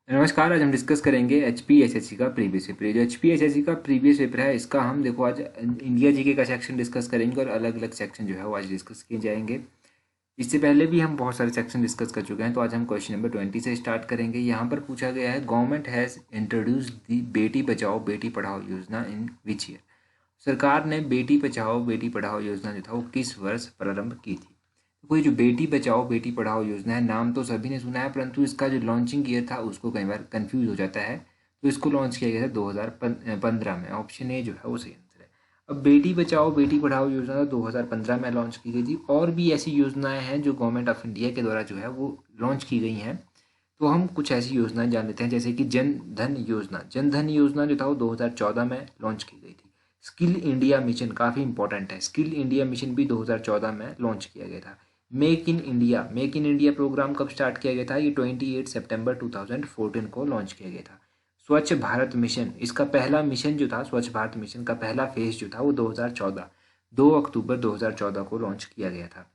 नमस्कार। आज हम डिस्कस करेंगे एचपीएसएससी का प्रीवियस पेपर। जो एचपीएसएससी का प्रीवियस पेपर है इसका हम देखो आज इंडिया जीके का सेक्शन डिस्कस करेंगे और अलग अलग सेक्शन जो है वो आज डिस्कस किए जाएंगे। इससे पहले भी हम बहुत सारे सेक्शन डिस्कस कर चुके हैं, तो आज हम क्वेश्चन नंबर 20 से स्टार्ट करेंगे। यहाँ पर पूछा गया है, गवर्नमेंट हैज़ इंट्रोड्यूस दी बेटी बचाओ बेटी पढ़ाओ योजना इन विच ईयर। सरकार ने बेटी बचाओ बेटी पढ़ाओ योजना जो था वो किस वर्ष प्रारंभ की थी। तो कोई जो बेटी बचाओ बेटी पढ़ाओ योजना है, नाम तो सभी ने सुना है, परंतु इसका जो लॉन्चिंग ईयर था उसको कई बार कंफ्यूज हो जाता है। तो इसको लॉन्च किया गया था 2015 में। ऑप्शन ए जो है वो सही आंसर है। अब बेटी बचाओ बेटी पढ़ाओ योजना 2015 में लॉन्च की गई थी। और भी ऐसी योजनाएं हैं जो गवर्नमेंट ऑफ इंडिया के द्वारा जो है वो लॉन्च की गई हैं। तो हम कुछ ऐसी योजनाएं जान लेते हैं, जैसे कि जन धन योजना। जन धन योजना जो था वो 2014 में लॉन्च की गई थी। स्किल इंडिया मिशन काफ़ी इंपॉर्टेंट है, स्किल इंडिया मिशन भी 2014 में लॉन्च किया गया था। मेक इन इंडिया प्रोग्राम कब स्टार्ट किया गया था? ये 28 सितंबर 2014 को लॉन्च किया गया था। स्वच्छ भारत मिशन, इसका पहला मिशन जो था, स्वच्छ भारत मिशन का पहला फेज जो था वो 2014 2 अक्टूबर 2014 को लॉन्च किया गया था।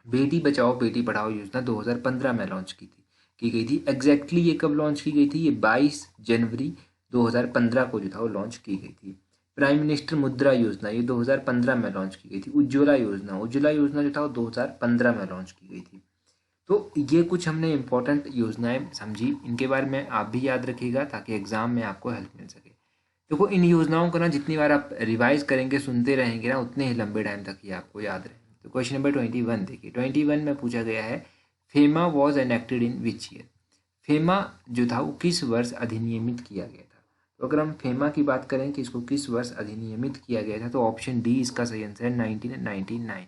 बेटी बचाओ बेटी पढ़ाओ योजना 2015 में लॉन्च की गई थी। एग्जैक्टली ये कब लॉन्च की गई थी? ये 22 जनवरी 2015 को जो था वो लॉन्च की गई थी। प्राइम मिनिस्टर मुद्रा योजना ये 2015 में लॉन्च की गई थी। उज्ज्वला योजना जो था वो 2015 में लॉन्च की गई थी। तो ये कुछ हमने इंपॉर्टेंट योजनाएं समझी, इनके बारे में आप भी याद रखिएगा ताकि एग्जाम में आपको हेल्प मिल सके। देखो, इन योजनाओं को ना जितनी बार आप रिवाइज करेंगे, सुनते रहेंगे ना, उतने ही लंबे टाइम तक ये आपको याद रहेंगे। तो क्वेश्चन नंबर 21 देखिए। 21 में पूछा गया है, FEMA was enacted in which year. FEMA जो था वो किस वर्ष अधिनियमित किया गया था। तो अगर हम फेमा की बात करें कि इसको किस वर्ष अधिनियमित किया गया था, तो ऑप्शन डी इसका सही आंसर है, 1999।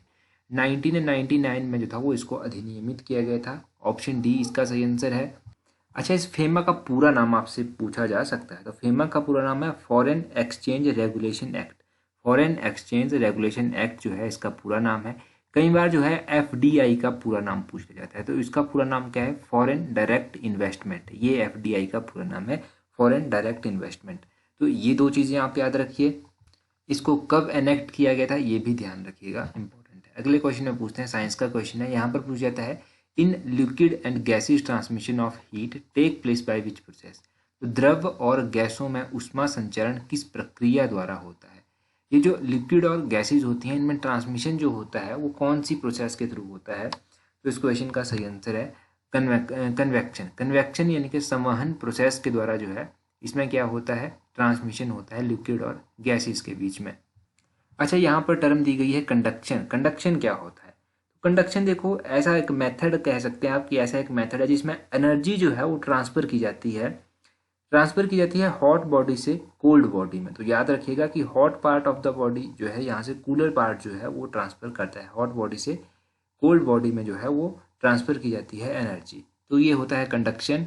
1999 में जो था वो इसको अधिनियमित किया गया था। ऑप्शन डी इसका सही आंसर है। अच्छा, इस फेमा का पूरा नाम आपसे पूछा जा सकता है, तो फेमा का पूरा नाम है foreign exchange regulation act. Foreign exchange regulation act जो है इसका पूरा नाम है। कई बार जो है एफडीआई का पूरा नाम पूछ लिया जाता है, तो इसका पूरा नाम क्या है? Foreign direct investment. ये एफडीआई का पूरा नाम है, फॉरेन डायरेक्ट इन्वेस्टमेंट। तो ये दो चीज़ें आप याद रखिए। इसको कब एनेक्ट किया गया था ये भी ध्यान रखिएगा, इंपॉर्टेंट है। अगले क्वेश्चन में पूछते हैं, साइंस का क्वेश्चन है। यहाँ पर पूछ जाता है, in liquid and gases transmission of heat take place by which process. तो द्रव और गैसों में ऊष्मा संचरण किस प्रक्रिया द्वारा होता है? ये जो लिक्विड और गैसेज होती हैं, इनमें ट्रांसमिशन जो होता है वो कौन सी प्रोसेस के थ्रू होता है? तो इस क्वेश्चन का सही आंसर है कन्वेक्शन। कन्वेक्शन यानी कि संवहन प्रोसेस के द्वारा जो है इसमें क्या होता है? ट्रांसमिशन होता है लिक्विड और गैसेस के बीच में। अच्छा, यहाँ पर टर्म दी गई है कंडक्शन। कंडक्शन क्या होता है? कंडक्शन देखो, ऐसा एक मेथड कह सकते हैं आप कि ऐसा एक मेथड है जिसमें एनर्जी जो है वो ट्रांसफर की जाती है हॉट बॉडी से कोल्ड बॉडी में। तो याद रखिएगा कि hot part of the body जो है यहाँ से कूलर पार्ट जो है वो ट्रांसफर करता है, हॉट बॉडी से कोल्ड बॉडी में जो है वो ट्रांसफर की जाती है एनर्जी। तो ये होता है कंडक्शन।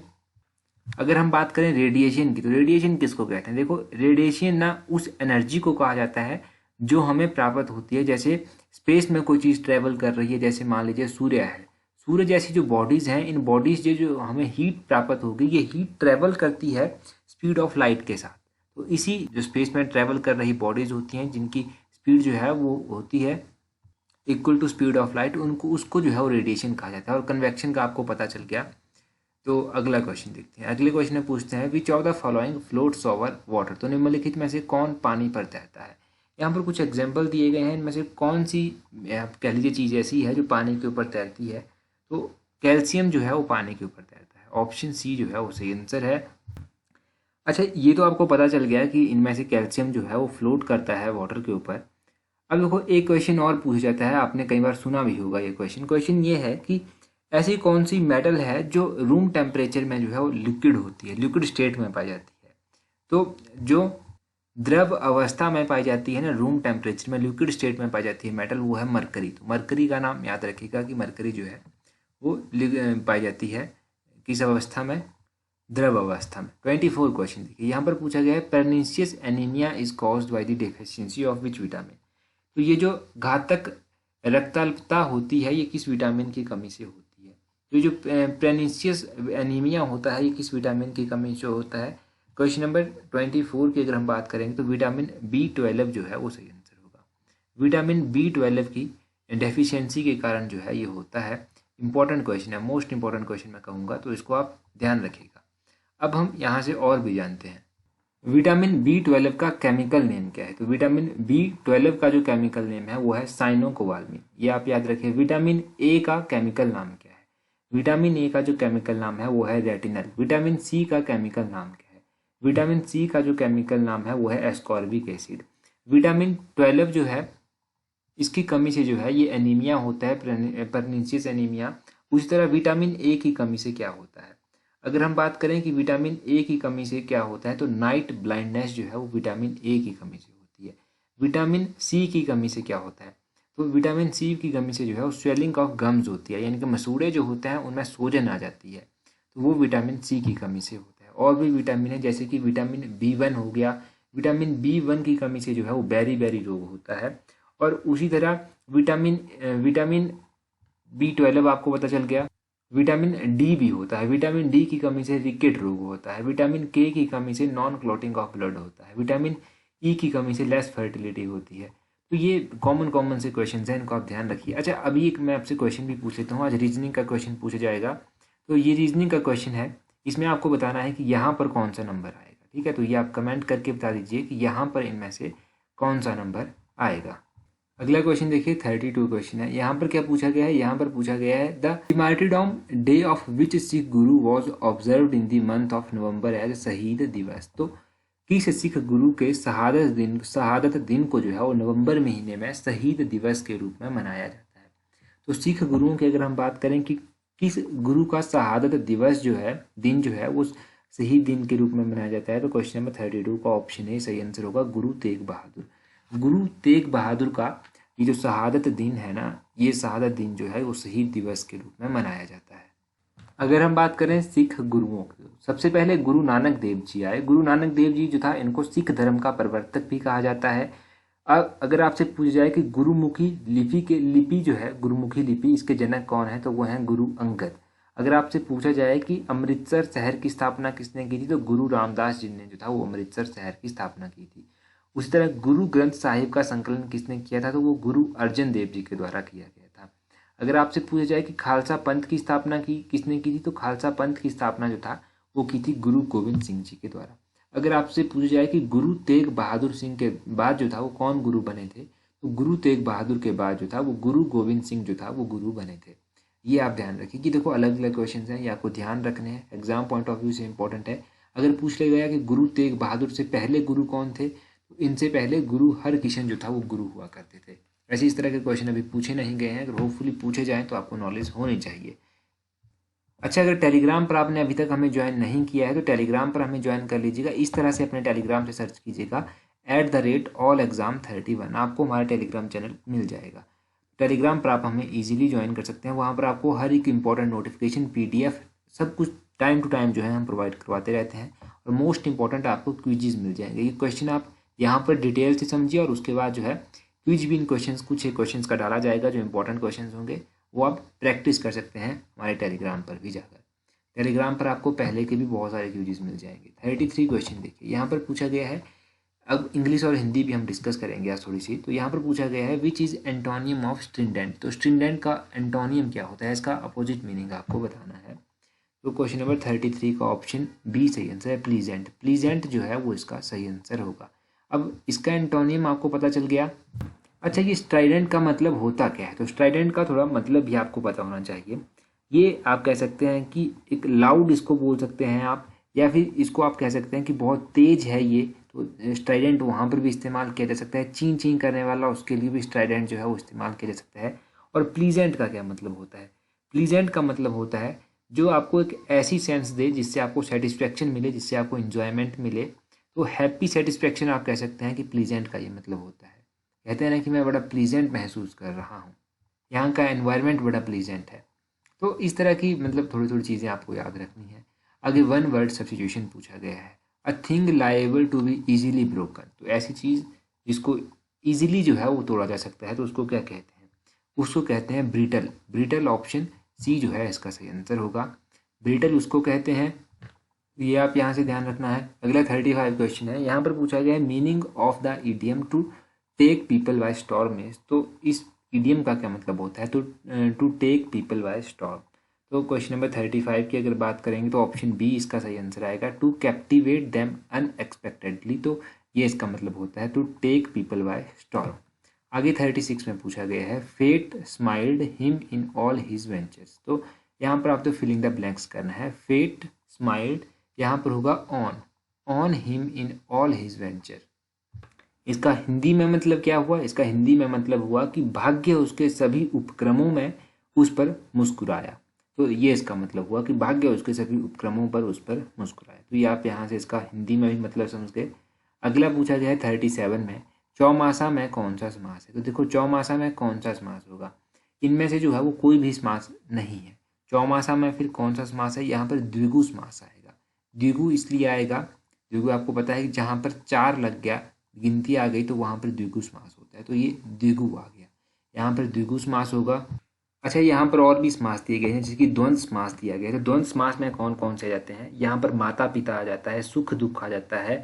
अगर हम बात करें रेडिएशन की, तो रेडिएशन किसको कहते हैं? देखो, रेडिएशन ना उस एनर्जी को कहा जाता है जो हमें प्राप्त होती है, जैसे स्पेस में कोई चीज़ ट्रेवल कर रही है, जैसे मान लीजिए सूर्य है। सूर्य जैसी जो बॉडीज़ हैं, इन बॉडीज़ जो हमें हीट प्राप्त होगी, ये हीट ट्रेवल करती है स्पीड ऑफ लाइट के साथ। तो इसी जो स्पेस में ट्रेवल कर रही बॉडीज़ होती हैं, जिनकी स्पीड जो है वो होती है equal to speed of light, उसको जो है वो रेडिएशन कहा जाता है। और कन्वेक्शन का आपको पता चल गया। तो अगला क्वेश्चन देखते हैं। अगले क्वेश्चन में पूछते हैं, which of the following floats over water. तो निम्नलिखित में से कौन पानी पर तैरता है? यहाँ पर कुछ एग्जाम्पल दिए गए हैं, इनमें से कौन सी आप कह लीजिए चीज़ ऐसी है जो पानी के ऊपर तैरती है? तो कैल्शियम जो है वो पानी के ऊपर तैरता है। ऑप्शन सी जो है वो सही आंसर है। अच्छा, ये तो आपको पता चल गया कि इनमें से कैल्शियम जो है वो फ्लोट करता है वाटर के ऊपर। अब देखो, एक क्वेश्चन और पूछ जाता है, आपने कई बार सुना भी होगा ये क्वेश्चन ये है कि ऐसी कौन सी मेटल है जो रूम टेम्परेचर में जो है वो लिक्विड होती है, लिक्विड स्टेट में पाई जाती है? तो जो द्रव अवस्था में पाई जाती है ना, रूम टेम्परेचर में लिक्विड स्टेट में पाई जाती है मेटल, वो है मरकरी। तो मरकरी का नाम याद रखिएगा कि मरकरी जो है वो पाई जाती है किस अवस्था में? द्रव अवस्था में। 24 क्वेश्चन देखिए। यहाँ पर पूछा गया है, pernicious anaemia is caused by the deficiency of which vitamin. तो ये जो घातक रक्ताल्पता होती है, ये किस विटामिन की कमी से होती है? तो ये जो प्रेनिशियस एनीमिया होता है, ये किस विटामिन की कमी से होता है? क्वेश्चन नंबर 24 की अगर हम बात करेंगे तो विटामिन B12 जो है वो सही आंसर होगा। विटामिन B12 की डेफिशिएंसी के कारण जो है ये होता है। इंपॉर्टेंट क्वेश्चन है, मोस्ट इंपॉर्टेंट क्वेश्चन मैं कहूँगा, तो इसको आप ध्यान रखिएगा। अब हम यहाँ से और भी जानते हैं, विटामिन B12 का केमिकल नेम क्या है। तो विटामिन B12 का जो केमिकल नेम है वो है साइनोकोबाल्मिन। ये आप याद रखिए। विटामिन ए का केमिकल नाम क्या है। विटामिन ए का जो केमिकल नाम है वो है रेटिनल। विटामिन सी का केमिकल नाम क्या है। विटामिन सी का जो केमिकल नाम है वो है एस्कॉर्बिक एसिड। विटामिन 12 जो है इसकी कमी से जो है ये एनीमिया होता है, परनीशियस एनीमिया। उसी तरह विटामिन ए की कमी से क्या होता है। अगर हम बात करें कि विटामिन ए की कमी से क्या होता है तो नाइट ब्लाइंडनेस जो है वो विटामिन ए की कमी से होती है। विटामिन सी की कमी से क्या होता है तो विटामिन सी की कमी से जो है वो स्वेलिंग ऑफ गम्स होती है, यानी कि मसूड़े जो होते हैं उनमें सूजन आ जाती है, तो वो विटामिन सी की कमी से होता है। और भी विटामिन है जैसे कि विटामिन B1 हो गया। विटामिन B1 की कमी से जो है वो बेरी बेरी रोग होता है। और उसी तरह विटामिन B12 आपको पता चल गया। विटामिन डी भी होता है। विटामिन डी की कमी से रिकेट रोग होता है। विटामिन के की कमी से नॉन क्लॉटिंग ऑफ ब्लड होता है। विटामिन ई की कमी से लेस फर्टिलिटी होती है। तो ये कॉमन से क्वेश्चन हैं, इनको आप ध्यान रखिए। अच्छा, अभी एक मैं आपसे क्वेश्चन भी पूछ लेता हूँ। आज रीजनिंग का क्वेश्चन पूछा जाएगा। तो ये रीजनिंग का क्वेश्चन है, इसमें आपको बताना है कि यहाँ पर कौन सा नंबर आएगा। ठीक है, तो ये आप कमेंट करके बता दीजिए कि यहाँ पर इनमें से कौन सा नंबर आएगा। अगला क्वेश्चन देखिए, 32 क्वेश्चन है। यहाँ पर क्या पूछा गया है, यहाँ पर पूछा गया है the martyrdom day of which Sikh guru was observed in the month of November as Shaheed Diwas. तो किस सिख गुरु के शहादत दिन को जो है वो नवंबर महीने में शहीद दिवस के रूप में मनाया जाता है। तो सिख गुरुओं की अगर हम बात करें कि किस गुरु का शहादत दिवस जो है, दिन जो है वो शहीद दिन के रूप में मनाया जाता है, तो क्वेश्चन नंबर 32 का ऑप्शन ए सही आंसर होगा, गुरु तेग बहादुर। गुरु तेग बहादुर का ये जो शहादत दिन है ना, ये शहादत दिन जो है वो शहीद दिवस के रूप में मनाया जाता है। अगर हम बात करें सिख गुरुओं की, सबसे पहले गुरु नानक देव जी आए। गुरु नानक देव जी जो था, इनको सिख धर्म का प्रवर्तक भी कहा जाता है। अब अगर आपसे पूछा जाए कि गुरुमुखी लिपि जो है, गुरुमुखी लिपि, इसके जनक कौन है, तो वो हैं गुरु अंगद। अगर आपसे पूछा जाए कि अमृतसर शहर की स्थापना किसने की थी, तो गुरु रामदास जी ने जो था वो अमृतसर शहर की स्थापना की थी। उसी तरह गुरु ग्रंथ साहिब का संकलन किसने किया था, तो वो गुरु अर्जन देव जी के द्वारा किया गया था। अगर आपसे पूछा जाए कि खालसा पंथ की स्थापना किसने की थी, तो खालसा पंथ की स्थापना जो था वो की थी गुरु गोविंद सिंह जी के द्वारा। अगर आपसे पूछा जाए कि गुरु तेग बहादुर सिंह के बाद जो था वो कौन गुरु बने थे, तो गुरु तेग बहादुर के बाद जो था वो गुरु गोविंद सिंह जो था वो गुरु बने थे। ये आप ध्यान रखिए कि देखो अलग अलग क्वेश्चन हैं, ये आपको ध्यान रखने हैं, एग्जाम पॉइंट ऑफ व्यू से इंपॉर्टेंट है। अगर पूछ लिया गया कि गुरु तेग बहादुर से पहले गुरु कौन थे, तो इनसे पहले गुरु हरकिशन जो था वो गुरु हुआ करते थे। वैसे इस तरह के क्वेश्चन अभी पूछे नहीं गए हैं, अगर होपफुली पूछे जाएं तो आपको नॉलेज होनी चाहिए। अच्छा, अगर टेलीग्राम पर आपने अभी तक हमें ज्वाइन नहीं किया है तो टेलीग्राम पर हमें ज्वाइन कर लीजिएगा। इस तरह से अपने टेलीग्राम से सर्च कीजिएगा @allexam31, आपको हमारा टेलीग्राम चैनल मिल जाएगा। टेलीग्राम पर आप हमें इजीली ज्वाइन कर सकते हैं। वहाँ पर आपको हर एक इंपॉर्टेंट नोटिफिकेशन, PDF सब कुछ टाइम टू टाइम जो है हम प्रोवाइड करवाते रहते हैं। और मोस्ट इंपॉर्टेंट आपको क्विजेज मिल जाएंगे। ये क्वेश्चन आप यहाँ पर डिटेल से समझिए और उसके बाद जो है क्विज भी इन क्वेश्चंस, कुछ एक क्वेश्चंस का डाला जाएगा जो इंपॉर्टेंट क्वेश्चंस होंगे, वो आप प्रैक्टिस कर सकते हैं हमारे टेलीग्राम पर भी जाकर। टेलीग्राम पर आपको पहले के भी बहुत सारे क्विजेज मिल जाएंगे। 33 क्वेश्चन देखिए यहाँ पर पूछा गया है। अब इंग्लिश और हिंदी भी हम डिस्कस करेंगे आज थोड़ी सी। तो यहाँ पर पूछा गया है विच इज़ एंटोनियम ऑफ स्ट्रिंडेंट। तो स्ट्रिंडेंट का एंटोनियम क्या होता है, इसका अपोजिट मीनिंग आपको बताना है। तो क्वेश्चन नंबर 33 का ऑप्शन बी सही आंसर है, प्लीजेंट। प्लीजेंट जो है वो इसका सही आंसर होगा। अब इसका एंटोनियम आपको पता चल गया। अच्छा, ये स्ट्राइडेंट का मतलब होता क्या है, तो स्ट्राइडेंट का थोड़ा मतलब भी आपको पता होना चाहिए। ये आप कह सकते हैं कि एक लाउड इसको बोल सकते हैं आप, या फिर इसको आप कह सकते हैं कि बहुत तेज है ये, तो स्ट्राइडेंट वहाँ पर भी इस्तेमाल किया जा सकता है। चीं चीं करने वाला, उसके लिए भी स्ट्राइडेंट जो है वो इस्तेमाल किया जा सकता है। और प्लीजेंट का क्या मतलब होता है, प्लीजेंट का मतलब होता है जो आपको एक ऐसी सेंस दे जिससे आपको सेटिस्फैक्शन मिले, जिससे आपको इन्जॉयमेंट मिले। तो हैप्पी सेटिस्फैक्शन आप कह सकते हैं कि प्लीजेंट का ये मतलब होता है। कहते हैं ना कि मैं बड़ा प्लीजेंट महसूस कर रहा हूँ, यहाँ का एनवायरनमेंट बड़ा प्लीजेंट है। तो इस तरह की मतलब थोड़ी थोड़ी चीज़ें आपको याद रखनी है। आगे वन वर्ड सब्स्टिट्यूशन पूछा गया है। A thing liable to be easily broken. तो ऐसी चीज़ जिसको इजीली जो है वो तोड़ा जा सकता है, तो उसको क्या कहते हैं, उसको कहते हैं ब्रिटल। ब्रिटल ऑप्शन सी जो है इसका सही आंसर होगा, ब्रिटल उसको कहते हैं। ये आप यहाँ से ध्यान रखना है। अगला 35 क्वेश्चन है। यहाँ पर पूछा गया है meaning of the idiom to take people by storm. तो इस इडियम का क्या मतलब होता है, तो to take people by storm. तो क्वेश्चन नंबर 35 की अगर बात करेंगे तो ऑप्शन बी इसका सही आंसर आएगा, टू कैप्टिवेट देम अनएक्सपेक्टेडली। तो ये इसका मतलब होता है to take people by storm. आगे 36 में पूछा गया है, fate smiled him in all his ventures. तो यहाँ पर आपको फिलिंग द ब्लैंक्स करना है। फेट स्माइल्ड यहाँ पर होगा on him in all his venture. इसका हिंदी में मतलब क्या हुआ? इसका हिंदी में मतलब हुआ कि भाग्य उसके सभी उपक्रमों में उस पर मुस्कुराया। तो ये इसका मतलब हुआ कि भाग्य उसके सभी उपक्रमों पर उस पर मुस्कुराया। तो ये आप यहाँ से इसका हिंदी में भी मतलब समझ गए। अगला पूछा गया है 37 में, चौमासा में कौन सा समास है? तो देखो चौमासा में कौन सा समास होगा? इनमें से जो है वो कोई भी समास नहीं है। चौमासा में फिर कौन सा समास है? यहाँ पर द्विगु समास आएगा। द्विगु इसलिए आएगा, द्विगु आपको पता है कि जहाँ पर 4 लग गया, गिनती आ गई, तो वहाँ पर द्विगु समास होता है। तो ये द्विगु आ गया, यहाँ पर द्विगु समास होगा। अच्छा, यहाँ पर और भी समास दिए गए हैं, जैसे कि द्वंद्व समास दिया गया है। तो द्वंद्व समास में कौन कौन से आ जाते हैं? यहाँ पर माता पिता आ जाता है, सुख दुख आ जाता है,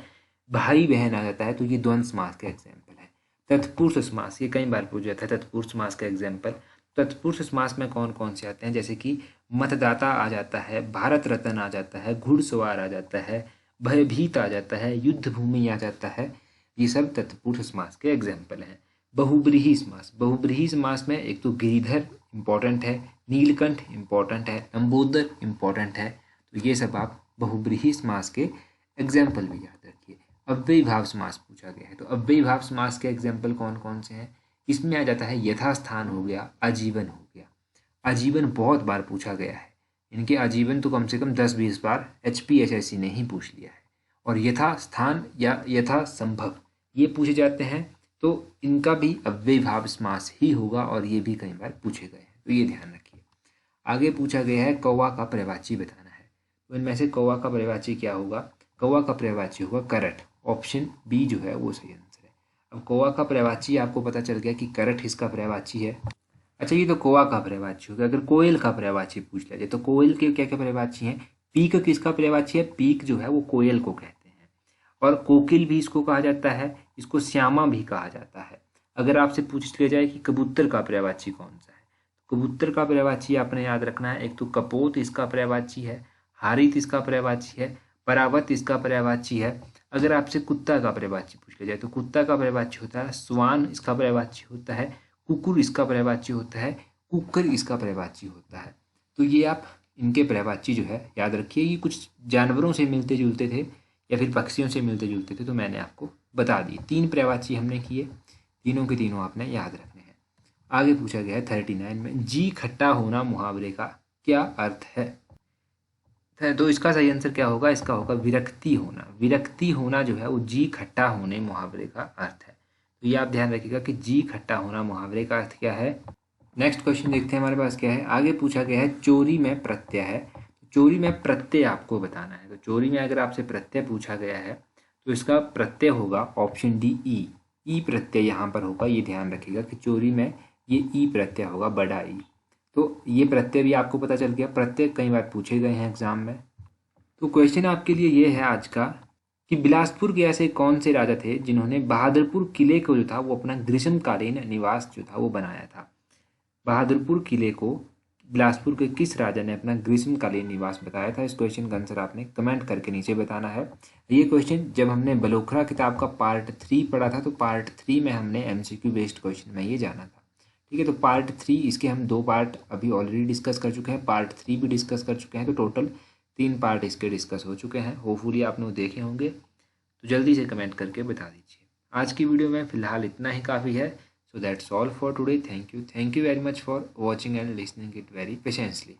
भाई बहन आ जाता है। तो ये द्वंद्व समास का एग्जाम्पल है। तत्पुरुष समास, ये कई बार पूछा जाता है तत्पुरुष समास का एग्जाम्पल। तत्पुरुष समास में कौन कौन से आते हैं? जैसे कि मतदाता आ जाता है, भारत रत्न आ जाता है, घुड़सवार आ जाता है, भयभीत आ जाता है, युद्ध भूमि आ जाता है। ये सब तत्पुरुष समास के एग्जाम्पल हैं। बहुब्रीहि समास, बहुब्रीहि समास में एक तो गिरिधर इंपॉर्टेंट है, नीलकंठ इंपॉर्टेंट है, लंबोदर इंपॉर्टेंट है। तो ये सब आप बहुब्रीहि समास के एग्जाम्पल भी याद रखिए। अव्ययी भाव समास पूछा गया है, तो अव्ययी भाव समास के एग्जाम्पल कौन कौन से हैं? इसमें आ जाता है यथास्थान हो गया, आजीवन हो गया। आजीवन बहुत बार पूछा गया है, इनके आजीवन तो कम से कम 10-20 बार HPSSC ने ही पूछ लिया है। और यथा स्थान या यथा संभव ये पूछे जाते हैं, तो इनका भी अव्ययी भाव समास ही होगा, और ये भी कई बार पूछे गए हैं, तो ये ध्यान रखिए। आगे पूछा गया है कौवा का पर्यायवाची बताना है। तो इनमें से कौवा का पर्यायवाची क्या होगा? कौवा का पर्यायवाची होगा करट। ऑप्शन बी जो है वो सही आंसर है। अब कौवा का पर्यायवाची आपको पता चल गया कि करट इसका पर्यायवाची है। अच्छा, ये तो कौवा का पर्यायवाची हो गया। अगर कोयल का पर्यायवाची पूछ लिया जाए तो कोयल के क्या क्या पर्यायवाची हैं? पीक किसका पर्यायवाची है? पीक जो है वो कोयल को कहते हैं। और कोकिल भी इसको कहा जाता है, इसको श्यामा भी कहा जाता है। अगर आपसे पूछ लिया जाए कि कबूतर का पर्यायवाची कौन सा है, तो कबूतर का पर्यायवाची आपने याद रखना है। एक तो कपोत इसका पर्यायवाची है, हारित इसका पर्यायवाची है, परावत इसका पर्यायवाची है। अगर आपसे कुत्ता का पर्यायवाची पूछ लिया जाए तो कुत्ता का पर्यायवाची होता है स्वान, इसका पर्यायवाची होता है कुकुर, इसका पर्यायवाची होता है कुकर, इसका पर्यायवाची होता है। तो ये आप इनके पर्यायवाची जो है याद रखिए। ये कुछ जानवरों से मिलते जुलते थे या फिर पक्षियों से मिलते जुलते थे, तो मैंने आपको बता दिए। 3 पर्यायवाची हमने किए, तीनों के तीनों आपने याद रखने हैं। आगे पूछा गया है 39 में, जी खट्टा होना मुहावरे का क्या अर्थ है? तो इसका सही आंसर क्या होगा? इसका होगा विरक्ति होना। विरक्ति होना जो है वो जी खट्टा होने मुहावरे का अर्थ है। तो ये आप ध्यान रखिएगा कि जी खट्टा होना मुहावरे का अर्थ क्या है। नेक्स्ट क्वेश्चन देखते हैं हमारे पास क्या है। आगे पूछा गया है चोरी में प्रत्यय है। चोरी में प्रत्यय आपको बताना है। तो चोरी में अगर आपसे प्रत्यय पूछा गया है तो इसका प्रत्यय होगा ऑप्शन डी ई प्रत्यय यहाँ पर होगा। ये ध्यान रखिएगा कि चोरी में ये ई प्रत्यय होगा, बड़ा ई। तो ये प्रत्यय भी आपको पता चल गया। प्रत्यय कई बार पूछे गए हैं एग्जाम में। तो क्वेश्चन आपके लिए ये है आज का कि बिलासपुर के ऐसे कौन से राजा थे जिन्होंने बहादुरपुर किले को जो था वो अपना ग्रीष्मकालीन निवास जो था वो बनाया था? बहादुरपुर किले को बिलासपुर के किस राजा ने अपना ग्रीष्मकालीन निवास बताया था? इस क्वेश्चन का आंसर आपने कमेंट करके नीचे बताना है। ये क्वेश्चन जब हमने बलोखरा किताब का पार्ट 3 पढ़ा था तो पार्ट 3 में हमने MCQ बेस्ड क्वेश्चन में ये जाना था। ठीक है, तो पार्ट 3 इसके हम 2 पार्ट अभी ऑलरेडी डिस्कस कर चुके हैं, पार्ट 3 भी डिस्कस कर चुके हैं। तो टोटल 3 पार्ट इसके डिस्कस हो चुके हैं। होपफुली आपने वो देखे होंगे, तो जल्दी से कमेंट करके बता दीजिए। आज की वीडियो में फिलहाल इतना ही काफ़ी है। So that's all for today. Thank you very much for watching and listening it very patiently.